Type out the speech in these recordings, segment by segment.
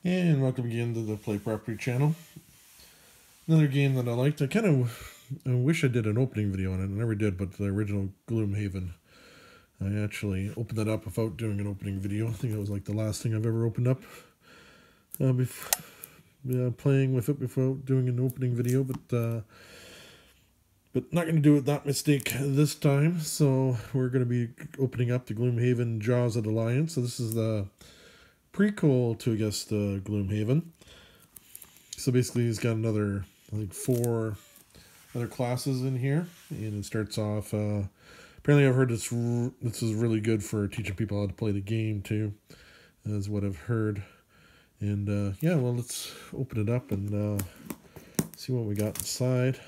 And welcome again to the Play Property channel. Another game that I liked. I wish I did an opening video on it. I never did, but the original Gloomhaven. I actually opened it up without doing an opening video. I think it was like the last thing I've ever opened up. Playing with it without doing an opening video, but not going to do that mistake this time. So we're going to be opening up the Gloomhaven Jaws of the Lion. So this is the prequel to, I guess, the Gloomhaven. So basically he's got another, I think, 4 other classes in here. And it starts off, apparently I've heard this is really good for teaching people how to play the game too, is what I've heard. And yeah, well, let's open it up and see what we got inside.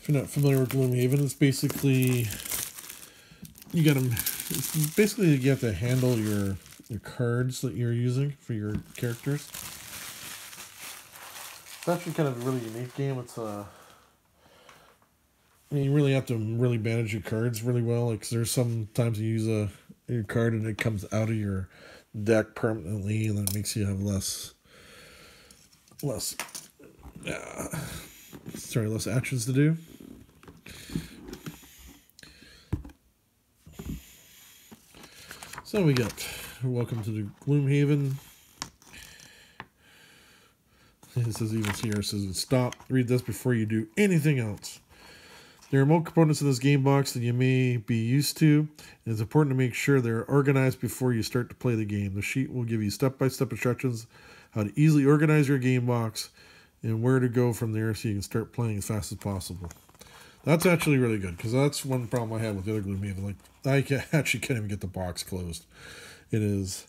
If you're not familiar with Gloomhaven, it's basically you have to handle your cards that you're using for your characters. It's actually kind of a really unique game. It's you really have to really manage your cards really well. Like, 'cause there's some times you use your card and it comes out of your deck permanently, and that makes you have less actions to do. So we got welcome to the Gloomhaven. It says even here, it says stop, read this before you do anything else. There are more components in this game box than you may be used to. It's important to make sure they're organized before you start to play the game. The sheet will give you step-by-step instructions how to easily organize your game box and where to go from there so you can start playing as fast as possible. That's actually really good, because that's one problem I had with the other Gloomhaven. Like, I actually can't even get the box closed. It is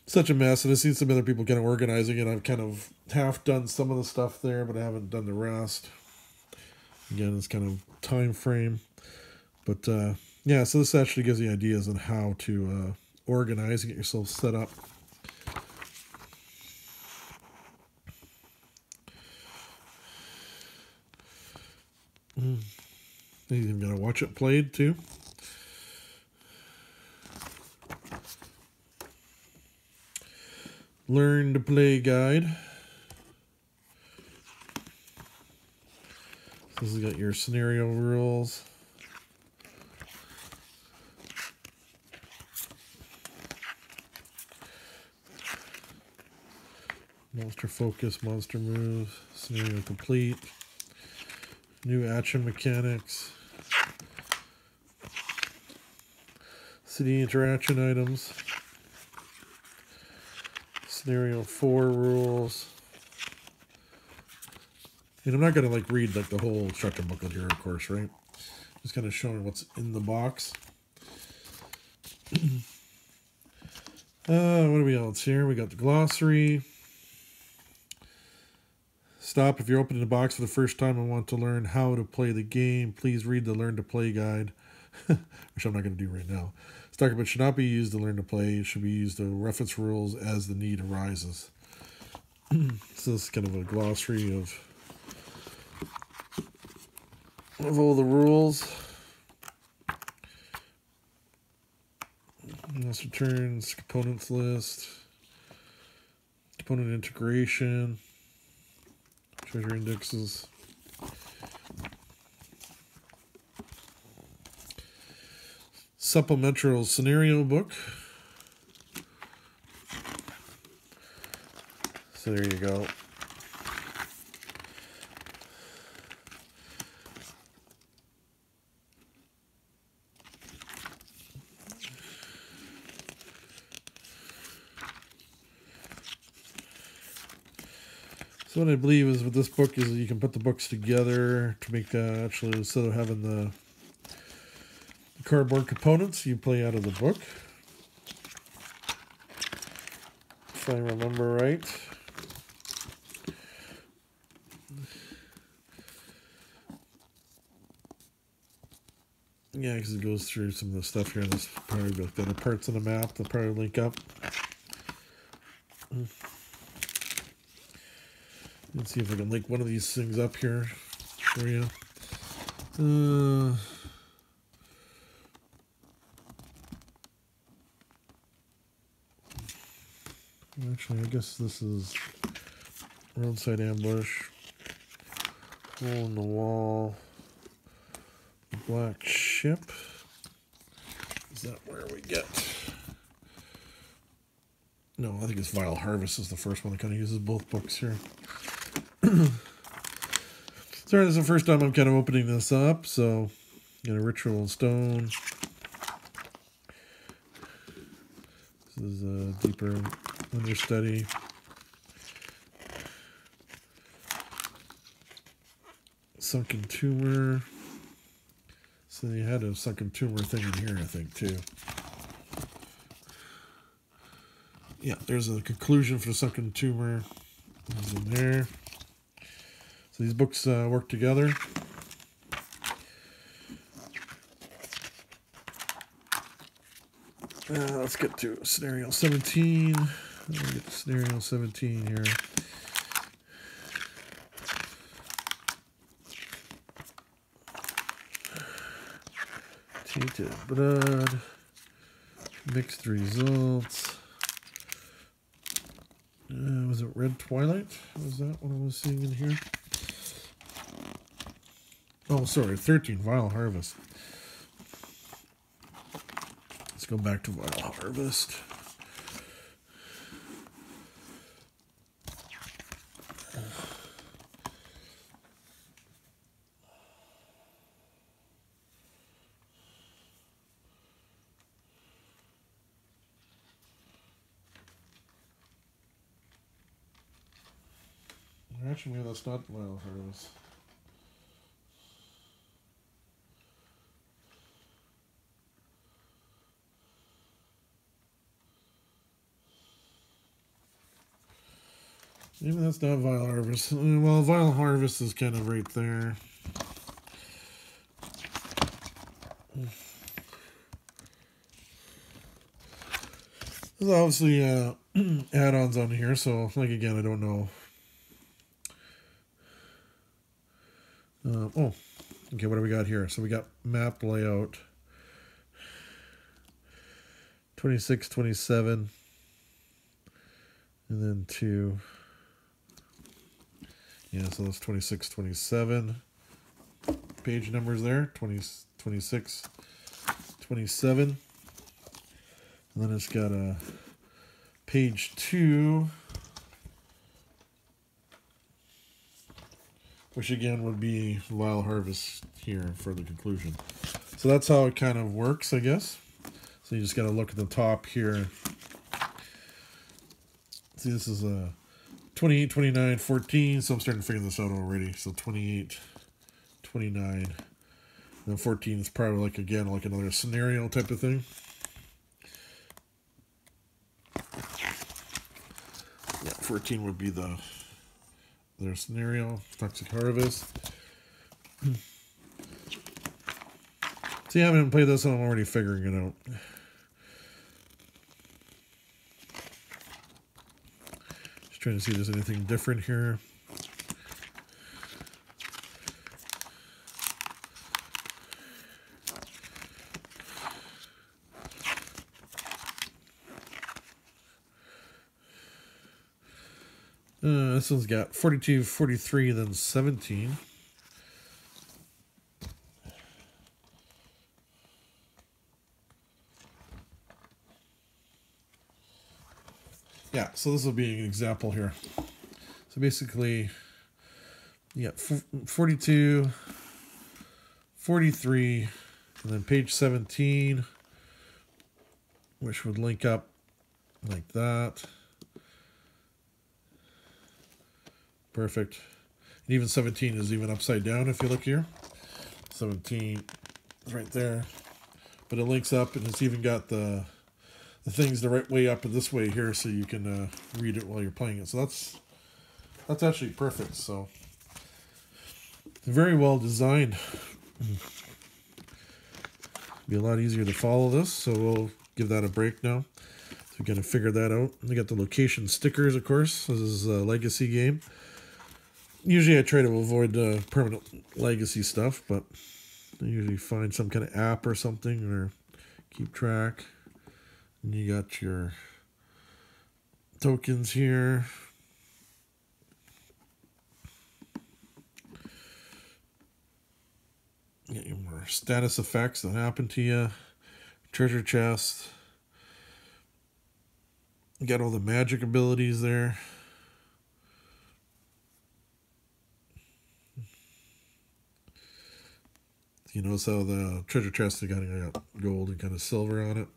such a mess, and I've seen some other people kind of organizing it. I've kind of half done some of the stuff there, but I haven't done the rest. Again, it's kind of time frame. But yeah, so this actually gives you ideas on how to organize and get yourself set up. You even gotta watch it played too. Learn to play guide. This has got your scenario rules. Monster focus, monster moves, scenario complete. New action mechanics. City interaction items. Scenario 4 rules. And I'm not going to like read like the whole instruction booklet here, of course, right? Just kind of showing what's in the box. What do we else here? We got the glossary. Stop if you're opening the box for the first time and want to learn how to play the game. Please read the Learn to Play guide, which I'm not going to do right now. This document should not be used to learn to play. It should be used to reference rules as the need arises. So this is kind of a glossary of all the rules. Monster turns, components list, component integration, treasure indexes. Supplemental scenario book. So there you go. So what I believe is with this book is you can put the books together to make actually, instead of having the cardboard components, you play out of the book. If I remember right. Yeah, because it goes through some of the stuff here. There's probably the other parts of the map that probably link up. Let's see if I can link one of these things up here for you. Actually, I guess this is roadside ambush. Hole in the wall. Black ship. Is that where we get? No, I think it's Vile Harvest is the first one that kind of uses both books here. Sorry, this is the first time I'm kind of opening this up, so got a ritual stone. This is a deeper understudy. Sunken tumor. So you had a sunken tumor thing in here, I think, too. Yeah, there's a conclusion for the sunken tumor. It's in there. So these books work together. Let's get to scenario 17. Let me get to scenario 17 here. Tainted blood. Mixed results. Was it Red Twilight? Was that what I was seeing in here? Oh, sorry, 13, Vile Harvest. Let's go back to Vile Harvest. Actually, maybe that's not Vile Harvest. Maybe that's not Vile Harvest. Well, Vile Harvest is kind of right there. There's obviously add-ons on here, so, like, again, I don't know. Oh, okay, what do we got here? So we got map layout. 26, 27. And then 2. Yeah, so that's 26, 27. Page numbers there. 20, 26, 27. And then it's got a page 2. Which again would be Vile Harvest here for the conclusion. So that's how it kind of works, I guess. So you just got to look at the top here. See, this is a 28, 29, 14. So I'm starting to figure this out already. So 28, 29. And then 14 is probably like, again, like another scenario type of thing. Yeah, 14 would be their scenario, Toxic Harvest. See, I haven't played this, and I'm already figuring it out. Just trying to see if there's anything different here. This one's got 42, 43, then 17. Yeah, so this will be an example here. So basically, you got 42, 43, and then page 17, which would link up like that. Perfect. And even 17 is even upside down if you look here. 17 is right there. But it links up, and it's even got the things the right way up and this way here, so you can read it while you're playing it. So that's actually perfect. So very well designed. Be a lot easier to follow this, so we'll give that a break now. So we're going to figure that out. We got the location stickers, of course. This is a legacy game. Usually I try to avoid the permanent legacy stuff, but I usually find some kind of app or something or keep track. And you got your tokens here. You got your more status effects that happen to you. Treasure chest. You got all the magic abilities there. You notice how the treasure chest got gold and kind of silver on it.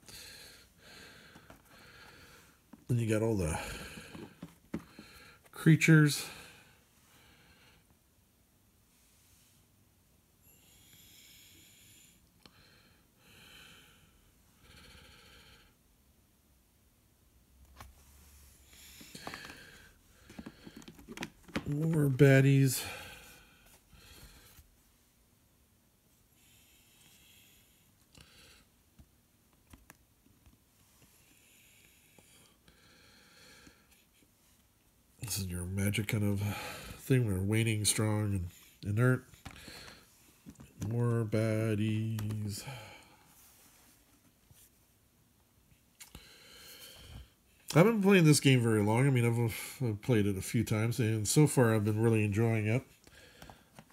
Then you got all the creatures. More baddies. This is your magic kind of thing. We're waning, strong, and inert. More baddies. I haven't been playing this game very long. I mean, I've played it a few times, and so far I've been really enjoying it.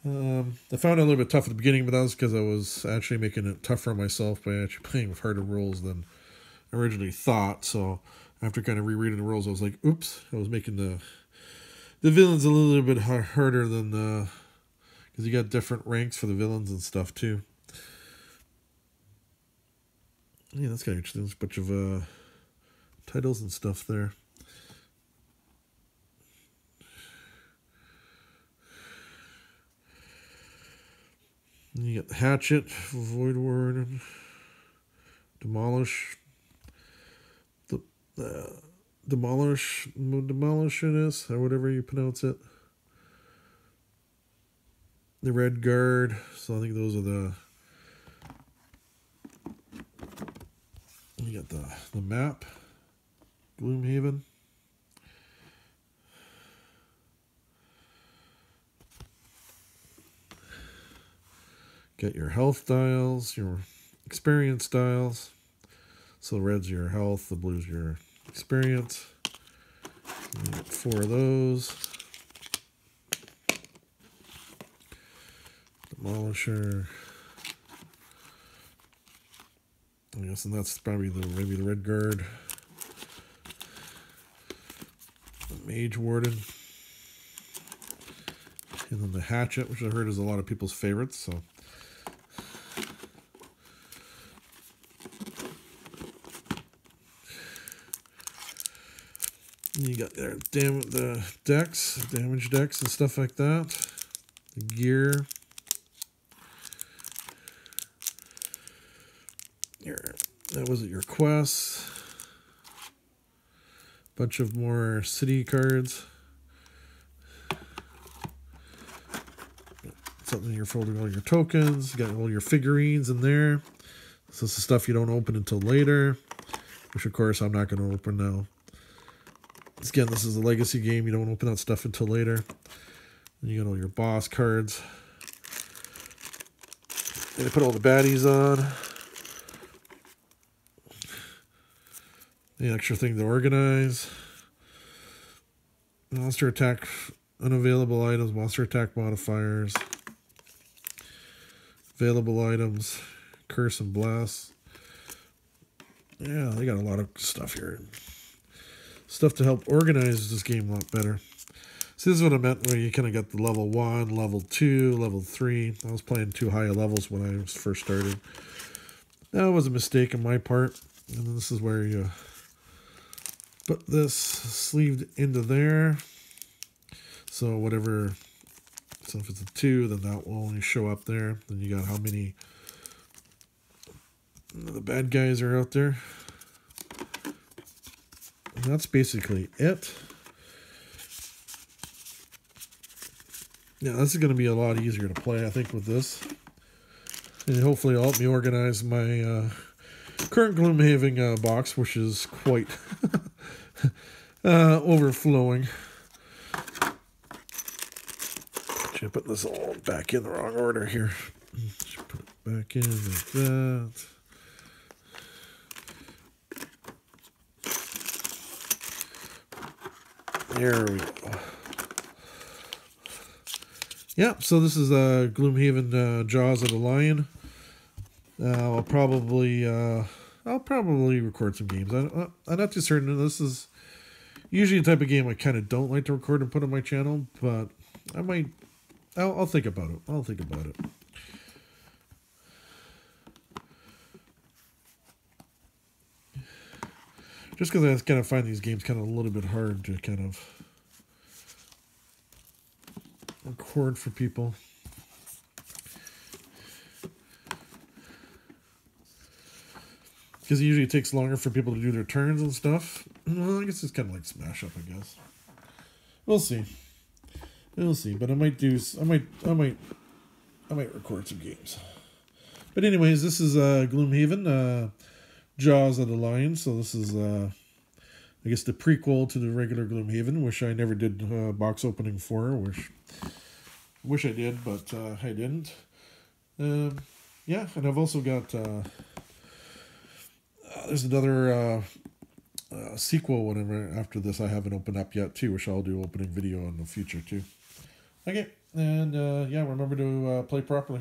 I found it a little bit tough at the beginning, but that was because I was actually making it tougher on myself by actually playing with harder rules than I originally thought. So after kind of rereading the rules, I was like, oops, I was making the villains a little bit harder than because you got different ranks for the villains and stuff too. Yeah, that's kind of interesting. There's a bunch of titles and stuff there. And you got the Hatchet, Void Warden, Demolish, Demolish it is, or whatever you pronounce it. The Red Guard, so I think those are the... You got the map, Gloomhaven. Get your health dials, your experience dials. So the red's your health, the blue's your experience. You get 4 of those. Demolisher. I guess, and that's probably maybe the Red Guard. The Mage Warden. And then the Hatchet, which I heard is a lot of people's favorites, so. You got there, the decks, damage decks and stuff like that. The gear. That was it, your quests. Bunch of more city cards. Something in your folder, all your tokens. You got all your figurines in there. This is the stuff you don't open until later, which of course I'm not going to open now. Again, this is a legacy game. You don't open that stuff until later. And you got all your boss cards. And they put all the baddies on. The extra thing to organize. Monster attack, unavailable items, monster attack modifiers. Available items, curse and blast. Yeah, they got a lot of stuff here. Stuff to help organize this game a lot better. See, this is what I meant where you kind of got the level 1, level 2, level 3. I was playing too high levels when I first started. That was a mistake on my part. And then this is where you put this sleeved into there. So whatever, so if it's a 2, then that will only show up there. Then you got how many the bad guys are out there. And that's basically it. Yeah, this is going to be a lot easier to play, I think, with this. And hopefully it'll help me organize my current Gloomhaven box, which is quite overflowing. Should put this all back in the wrong order here. Should put it back in like that. There we go. Yeah, so this is Gloomhaven Jaws of the Lion. I'll probably record some games. I'm not too certain. This is usually the type of game I kind of don't like to record and put on my channel, but I might. I'll think about it. I'll think about it. Just because I kind of find these games kind of a little bit hard to kind of record for people. Because usually it takes longer for people to do their turns and stuff. Well, I guess it's kind of like Smash Up, I guess. We'll see. We'll see. But I might record some games. But anyways, this is Gloomhaven, Jaws of the Lion. So this is I guess the prequel to the regular Gloomhaven, which I never did box opening for, wish I did, but I didn't. Yeah, and I've also got there's another sequel, whatever, after this I haven't opened up yet too, which I'll do opening video in the future too. Okay, and yeah, remember to play properly.